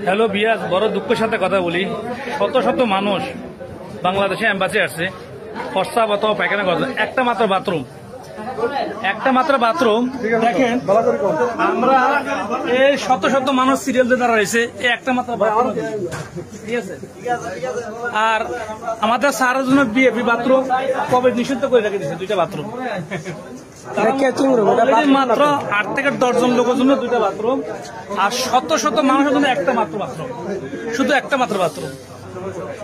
Hello বিয়াস, বড় দুঃখের সাথে কথা বলি। শত শত মানুষ বাংলাদেশে এম্বাসি আসছে, প্রস্তাব অথবা পায়খানা করছে, একটা মাত্র বাথরুম দেখেন। আমরা এই শত শত মানুষ সিরিয়াল দিয়ে দাঁড়া রয়েছে, এই একটা মাত্র বাথরুম, ঠিক আছে। আর আমাদের সারার জন্য বিএপি বাথরুম কবে নিষিদ্ধ করে রেখে দিচ্ছে, 2টা বাথরুম। মাত্র 8 থেকে 10 জন লোকের জন্য 2টা বাথরুম, আর শত শত মানুষের জন্য একটা মাত্র বাথরুম, শুধু একটা মাত্র বাথরুম।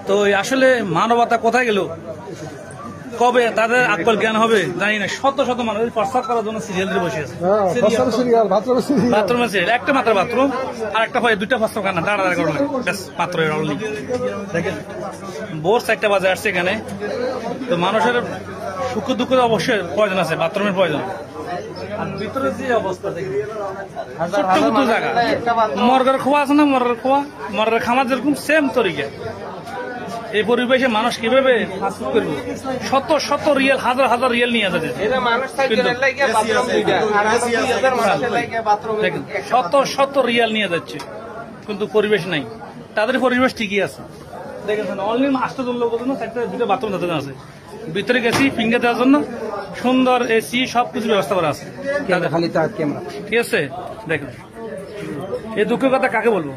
তো আসলে মানবতা কোথায় গেল? কবে তাদের আকল জ্ঞান হবে জানি না। শত শত মানুষ প্রস্তাব করার জন্য সিরিয়াল দিয়ে বসে আছে, বাথরুমের সিরিয়াল, একটা মাত্র বাথরুম আর একটা হয় 2টা প্রস্তাব খানা দাঁড়া দাঁড়া করলে ব্যাস মাত্র অনলি। দেখেন ভোর 4টা বাজে আসছে এখানে। তো মানুষের সুখ দুঃখের অবশ্যই প্রয়োজন আছে, বাথরুমের প্রয়োজন। আর ভিতরে যে অবস্থা দেখি, ছোট্ট জায়গা, মর্গের খোয়া আছে না, মর্গের খামার যেরকম সেম তরিকা। এই পরিবেশে মানুষ কিভাবে করবে? শত শত রিয়েল, হাজার হাজার রিয়েল নিয়ে যাচ্ছে, শত শত রিয়েল নিয়ে যাচ্ছে, কিন্তু পরিবেশ নাই। তাদের পরিবেশ ঠিকই আছে। দেখেছেন অনলি 8 জন লোকের জন্য 2টা বাথরুম তাদের আছে। ভিতরে গেছি ফিঙ্গার দেওয়ার জন্য, সুন্দর এসি সবকিছু ব্যবস্থা করা আছে, ঠিক আছে। দেখেন এই দুঃখের কথা কাকে বলবো?